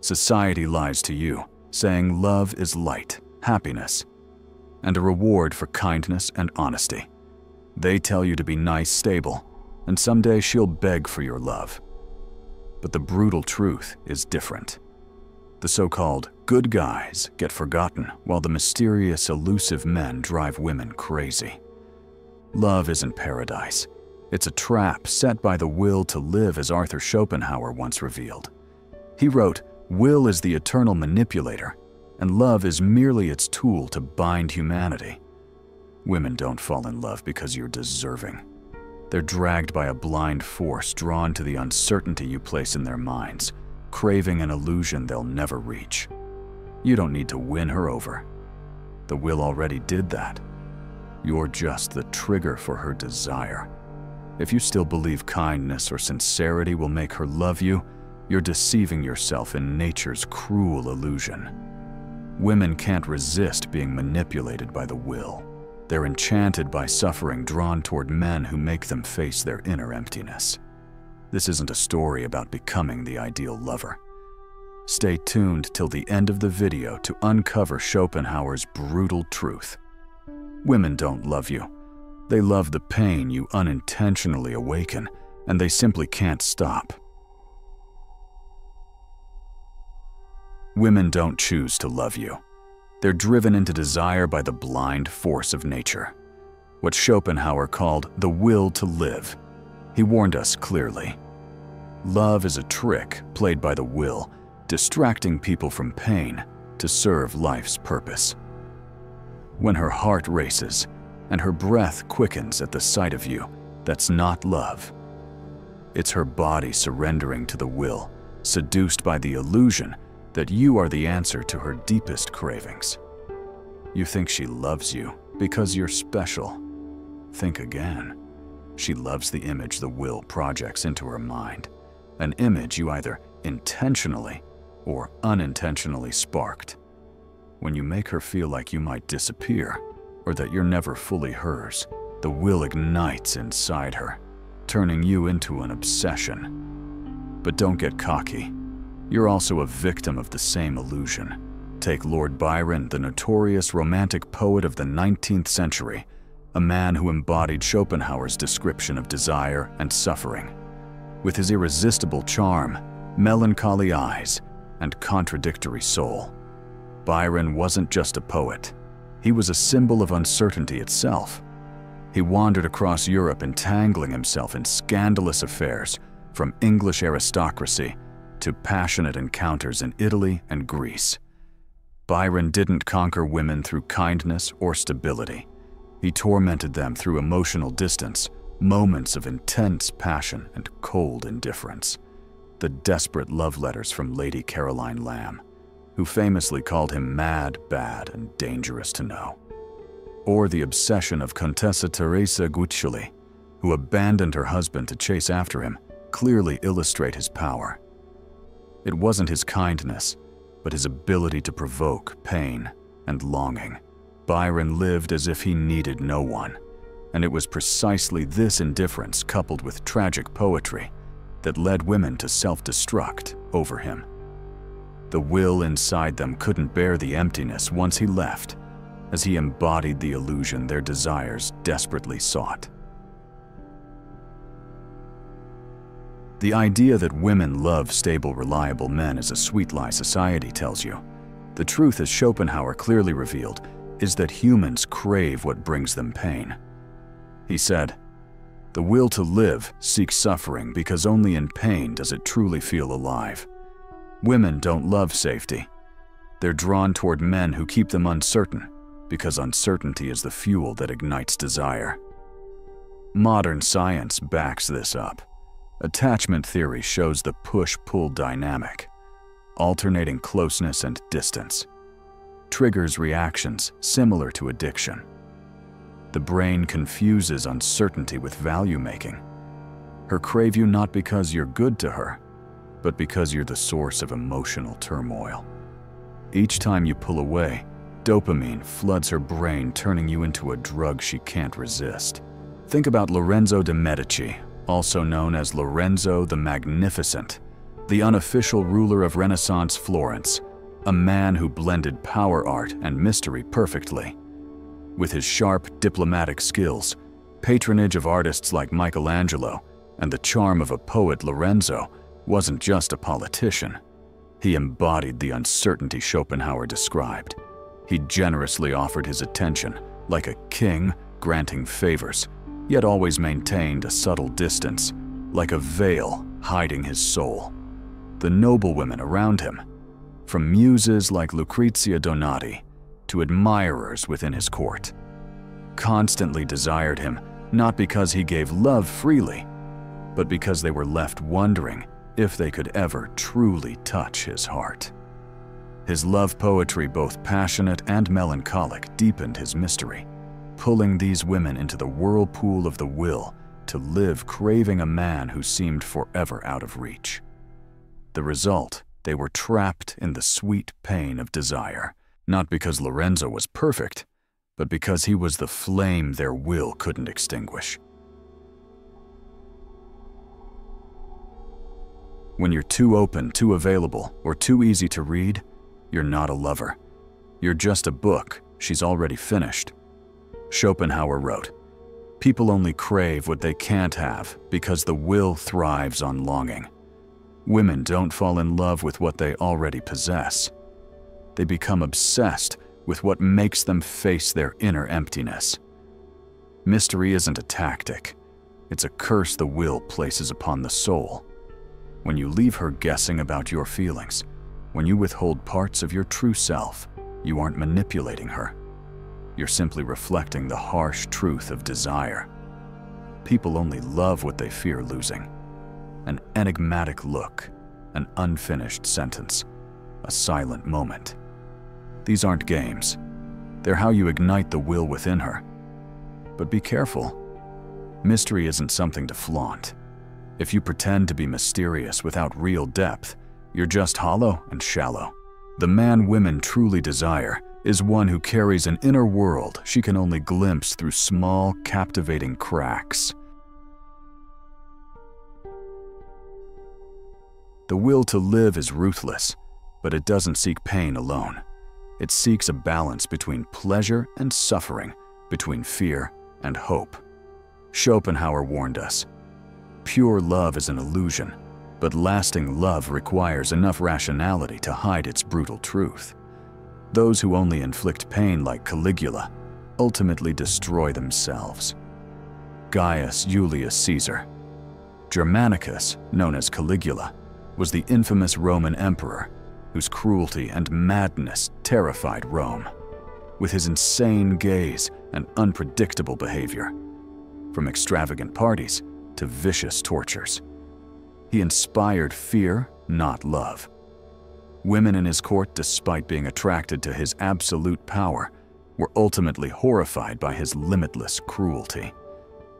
Society lies to you, saying love is light, happiness, and a reward for kindness and honesty. They tell you to be nice, stable, and someday she'll beg for your love. But the brutal truth is different. The so-called good guys get forgotten while the mysterious, elusive men drive women crazy. Love isn't paradise. It's a trap set by the will to live, as Arthur Schopenhauer once revealed. He wrote, "Will is the eternal manipulator, and love is merely its tool to bind humanity." Women don't fall in love because you're deserving. They're dragged by a blind force, drawn to the uncertainty you place in their minds, craving an illusion they'll never reach. You don't need to win her over. The will already did that. You're just the trigger for her desire. If you still believe kindness or sincerity will make her love you, you're deceiving yourself in nature's cruel illusion. Women can't resist being manipulated by the will. They're enchanted by suffering, drawn toward men who make them face their inner emptiness. This isn't a story about becoming the ideal lover. Stay tuned till the end of the video to uncover Schopenhauer's brutal truth. Women don't love you. They love the pain you unintentionally awaken, and they simply can't stop. Women don't choose to love you. They're driven into desire by the blind force of nature, what Schopenhauer called the will to live. He warned us clearly. Love is a trick played by the will, distracting people from pain to serve life's purpose. When her heart races and her breath quickens at the sight of you, that's not love. It's her body surrendering to the will, seduced by the illusion that you are the answer to her deepest cravings. You think she loves you because you're special. Think again. She loves the image the will projects into her mind, an image you either intentionally or unintentionally sparked. When you make her feel like you might disappear or that you're never fully hers, the will ignites inside her, turning you into an obsession. But don't get cocky. You're also a victim of the same illusion. Take Lord Byron, the notorious romantic poet of the 19th century, a man who embodied Schopenhauer's description of desire and suffering. With his irresistible charm, melancholy eyes, and contradictory soul, Byron wasn't just a poet. He was a symbol of uncertainty itself. He wandered across Europe, entangling himself in scandalous affairs, from English aristocracy to passionate encounters in Italy and Greece. Byron didn't conquer women through kindness or stability. He tormented them through emotional distance, moments of intense passion and cold indifference. The desperate love letters from Lady Caroline Lamb, who famously called him mad, bad, and dangerous to know. Or the obsession of Contessa Teresa Guiccioli, who abandoned her husband to chase after him, clearly illustrate his power. It wasn't his kindness, but his ability to provoke pain and longing. Byron lived as if he needed no one, and it was precisely this indifference, coupled with tragic poetry, that led women to self-destruct over him. The will inside them couldn't bear the emptiness once he left, as he embodied the illusion their desires desperately sought. The idea that women love stable, reliable men is a sweet lie society tells you. The truth, as Schopenhauer clearly revealed, is that humans crave what brings them pain. He said, "The will to live seeks suffering because only in pain does it truly feel alive." Women don't love safety. They're drawn toward men who keep them uncertain, because uncertainty is the fuel that ignites desire. Modern science backs this up. Attachment theory shows the push-pull dynamic, alternating closeness and distance. Triggers reactions similar to addiction. The brain confuses uncertainty with value-making. Her crave you not because you're good to her, but because you're the source of emotional turmoil. Each time you pull away, dopamine floods her brain, turning you into a drug she can't resist. Think about Lorenzo de' Medici, also known as Lorenzo the Magnificent, the unofficial ruler of Renaissance Florence, a man who blended power art and mystery perfectly. With his sharp diplomatic skills, patronage of artists like Michelangelo, and the charm of a poet, Lorenzo wasn't just a politician. He embodied the uncertainty Schopenhauer described. He generously offered his attention, like a king granting favors, yet always maintained a subtle distance, like a veil hiding his soul. The noblewomen around him, from muses like Lucrezia Donati to admirers within his court, constantly desired him, not because he gave love freely, but because they were left wondering if they could ever truly touch his heart. His love poetry, both passionate and melancholic, deepened his mystery, pulling these women into the whirlpool of the will to live craving a man who seemed forever out of reach. The result, they were trapped in the sweet pain of desire, not because Lorenzo was perfect, but because he was the flame their will couldn't extinguish. When you're too open, too available, or too easy to read, you're not a lover. You're just a book she's already finished. Schopenhauer wrote, "People only crave what they can't have because the will thrives on longing." Women don't fall in love with what they already possess. They become obsessed with what makes them face their inner emptiness. Mystery isn't a tactic. It's a curse the will places upon the soul. When you leave her guessing about your feelings, when you withhold parts of your true self, you aren't manipulating her. You're simply reflecting the harsh truth of desire. People only love what they fear losing. An enigmatic look, an unfinished sentence, a silent moment. These aren't games. They're how you ignite the will within her. But be careful. Mystery isn't something to flaunt. If you pretend to be mysterious without real depth, you're just hollow and shallow. The man women truly desire is one who carries an inner world she can only glimpse through small, captivating cracks. The will to live is ruthless, but it doesn't seek pain alone. It seeks a balance between pleasure and suffering, between fear and hope. Schopenhauer warned us, "Pure love is an illusion, but lasting love requires enough rationality to hide its brutal truth." Those who only inflict pain like Caligula ultimately destroy themselves. Gaius Julius Caesar. Germanicus, known as Caligula, was the infamous Roman emperor whose cruelty and madness terrified Rome. With his insane gaze and unpredictable behavior, from extravagant parties to vicious tortures, he inspired fear, not love. Women in his court, despite being attracted to his absolute power, were ultimately horrified by his limitless cruelty.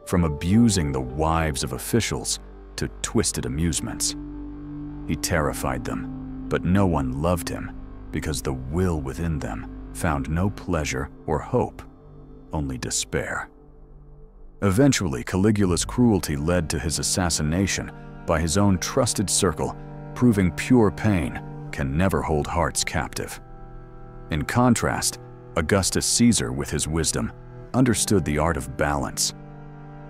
From abusing the wives of officials to twisted amusements, he terrified them. But no one loved him because the will within them found no pleasure or hope, only despair. Eventually, Caligula's cruelty led to his assassination by his own trusted circle, proving pure pain can never hold hearts captive. In contrast, Augustus Caesar, with his wisdom, understood the art of balance.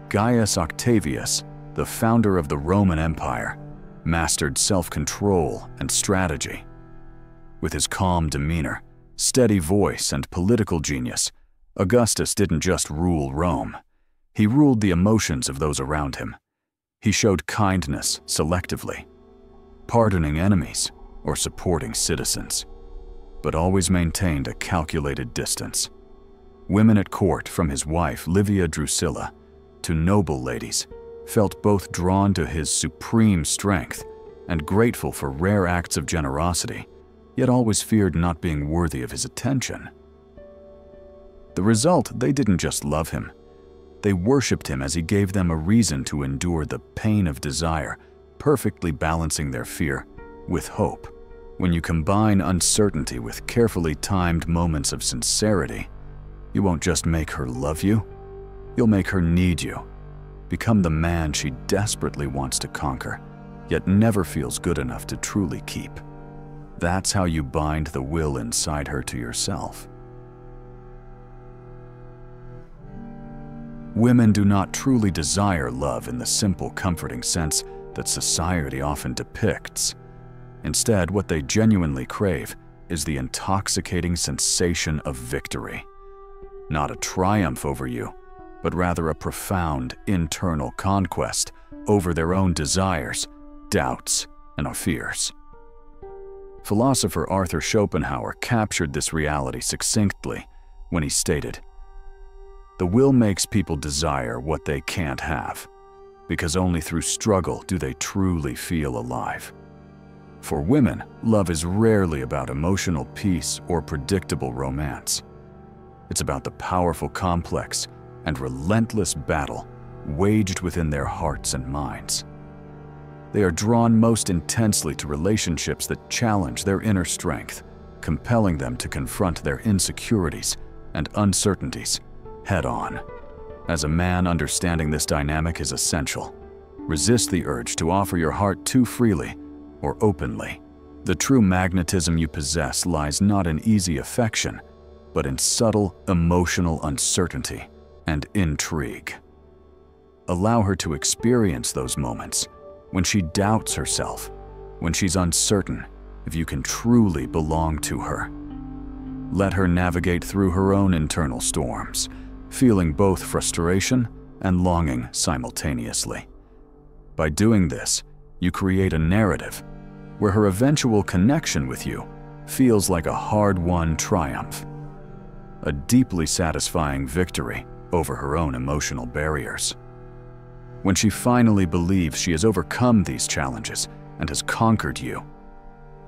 Gaius Octavius, the founder of the Roman Empire, mastered self-control and strategy. With his calm demeanor, steady voice, and political genius, Augustus didn't just rule Rome. He ruled the emotions of those around him. He showed kindness selectively, pardoning enemies or supporting citizens, but always maintained a calculated distance. Women at court, from his wife Livia Drusilla to noble ladies, felt both drawn to his supreme strength and grateful for rare acts of generosity, yet always feared not being worthy of his attention. The result, they didn't just love him. They worshipped him as he gave them a reason to endure the pain of desire, perfectly balancing their fear with hope. When you combine uncertainty with carefully timed moments of sincerity, you won't just make her love you, you'll make her need you. Become the man she desperately wants to conquer, yet never feels good enough to truly keep. That's how you bind the will inside her to yourself. Women do not truly desire love in the simple, comforting sense that society often depicts. Instead, what they genuinely crave is the intoxicating sensation of victory. Not a triumph over you, but rather a profound internal conquest over their own desires, doubts, and fears. Philosopher Arthur Schopenhauer captured this reality succinctly when he stated, "The will makes people desire what they can't have, because only through struggle do they truly feel alive." For women, love is rarely about emotional peace or predictable romance. It's about the powerful, complex, and relentless battle waged within their hearts and minds. They are drawn most intensely to relationships that challenge their inner strength, compelling them to confront their insecurities and uncertainties head-on. As a man, understanding this dynamic is essential. Resist the urge to offer your heart too freely or openly. The true magnetism you possess lies not in easy affection, but in subtle emotional uncertainty and intrigue. Allow her to experience those moments when she doubts herself, when she's uncertain if you can truly belong to her. Let her navigate through her own internal storms, feeling both frustration and longing simultaneously. By doing this, you create a narrative where her eventual connection with you feels like a hard-won triumph, a deeply satisfying victory over her own emotional barriers. When she finally believes she has overcome these challenges and has conquered you,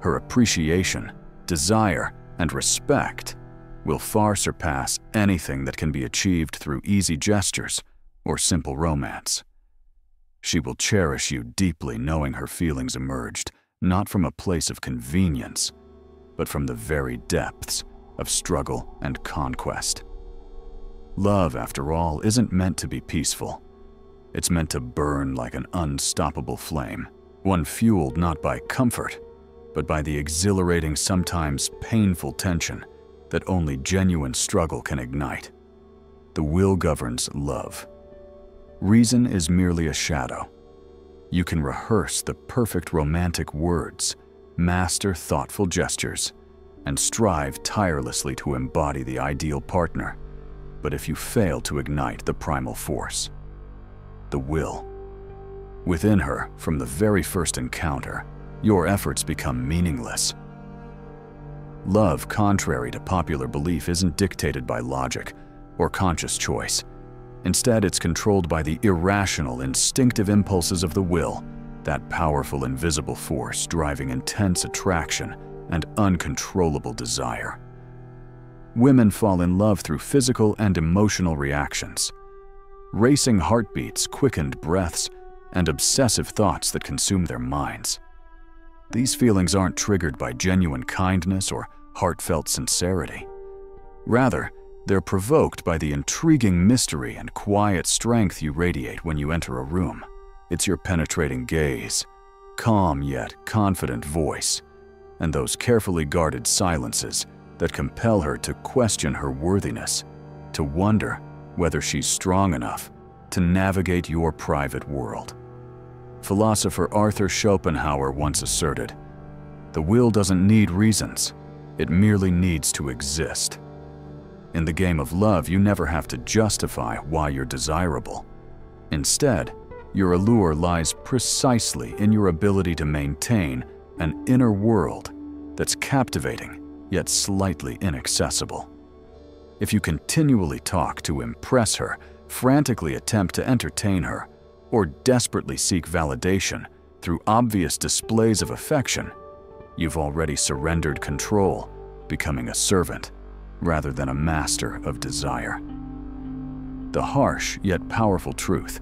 her appreciation, desire, and respect will far surpass anything that can be achieved through easy gestures or simple romance. She will cherish you deeply, knowing her feelings emerged not from a place of convenience, but from the very depths of struggle and conquest. Love, after all, isn't meant to be peaceful. It's meant to burn like an unstoppable flame, one fueled not by comfort, but by the exhilarating, sometimes painful tension that only genuine struggle can ignite. The will governs love. Reason is merely a shadow. You can rehearse the perfect romantic words, master thoughtful gestures, and strive tirelessly to embody the ideal partner. But if you fail to ignite the primal force, the will, within her from the very first encounter, your efforts become meaningless. Love, contrary to popular belief, isn't dictated by logic or conscious choice. Instead, it's controlled by the irrational, instinctive impulses of the will, that powerful, invisible force driving intense attraction and uncontrollable desire. Women fall in love through physical and emotional reactions. Racing heartbeats, quickened breaths, and obsessive thoughts that consume their minds. These feelings aren't triggered by genuine kindness or heartfelt sincerity. Rather, they're provoked by the intriguing mystery and quiet strength you radiate when you enter a room. It's your penetrating gaze, calm yet confident voice, and those carefully guarded silences that compel her to question her worthiness, to wonder whether she's strong enough to navigate your private world. Philosopher Arthur Schopenhauer once asserted, "The will doesn't need reasons, it merely needs to exist." In the game of love, you never have to justify why you're desirable. Instead, your allure lies precisely in your ability to maintain an inner world that's captivating yet slightly inaccessible. If you continually talk to impress her, frantically attempt to entertain her, or desperately seek validation through obvious displays of affection, you've already surrendered control, becoming a servant rather than a master of desire. The harsh yet powerful truth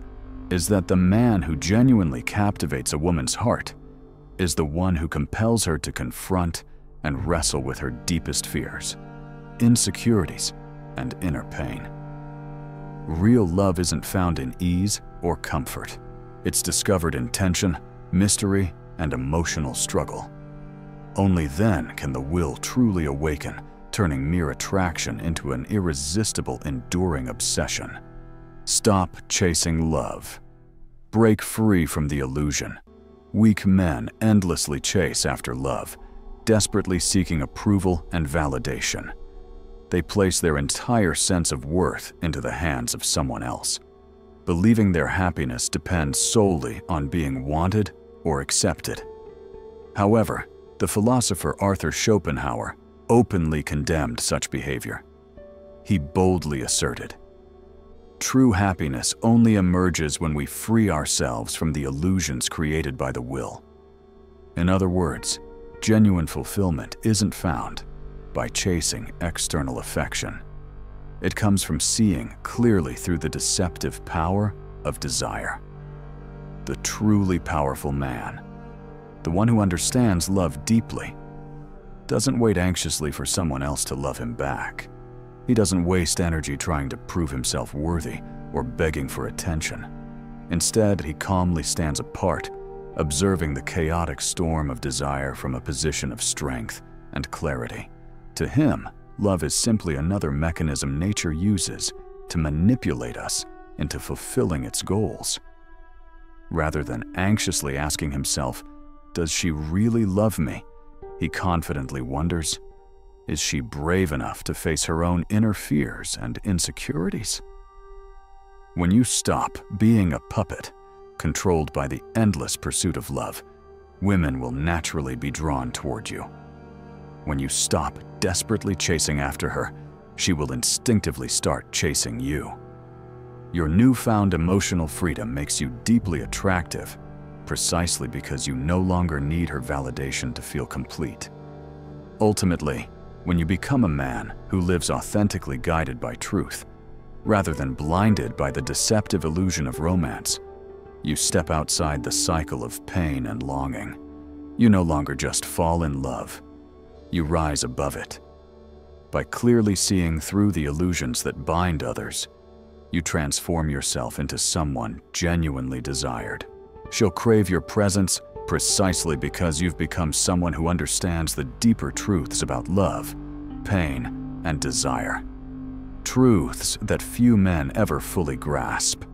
is that the man who genuinely captivates a woman's heart is the one who compels her to confront and wrestle with her deepest fears, insecurities, and inner pain. Real love isn't found in ease or comfort. It's discovered in tension, mystery, and emotional struggle. Only then can the will truly awaken, turning mere attraction into an irresistible, enduring obsession. Stop chasing love. Break free from the illusion. Weak men endlessly chase after love, desperately seeking approval and validation. They place their entire sense of worth into the hands of someone else, believing their happiness depends solely on being wanted or accepted. However, the philosopher Arthur Schopenhauer openly condemned such behavior. He boldly asserted, "True happiness only emerges when we free ourselves from the illusions created by the will." In other words, genuine fulfillment isn't found by chasing external affection. It comes from seeing clearly through the deceptive power of desire. The truly powerful man, the one who understands love deeply, doesn't wait anxiously for someone else to love him back. He doesn't waste energy trying to prove himself worthy or begging for attention. Instead, he calmly stands apart, observing the chaotic storm of desire from a position of strength and clarity. To him, love is simply another mechanism nature uses to manipulate us into fulfilling its goals. Rather than anxiously asking himself, "Does she really love me?" he confidently wonders, "Is she brave enough to face her own inner fears and insecurities?" When you stop being a puppet, controlled by the endless pursuit of love, women will naturally be drawn toward you. When you stop desperately chasing after her, she will instinctively start chasing you. Your newfound emotional freedom makes you deeply attractive, precisely because you no longer need her validation to feel complete. Ultimately, when you become a man who lives authentically guided by truth, rather than blinded by the deceptive illusion of romance, you step outside the cycle of pain and longing. You no longer just fall in love. You rise above it. By clearly seeing through the illusions that bind others, you transform yourself into someone genuinely desired. She'll crave your presence precisely because you've become someone who understands the deeper truths about love, pain, and desire. Truths that few men ever fully grasp.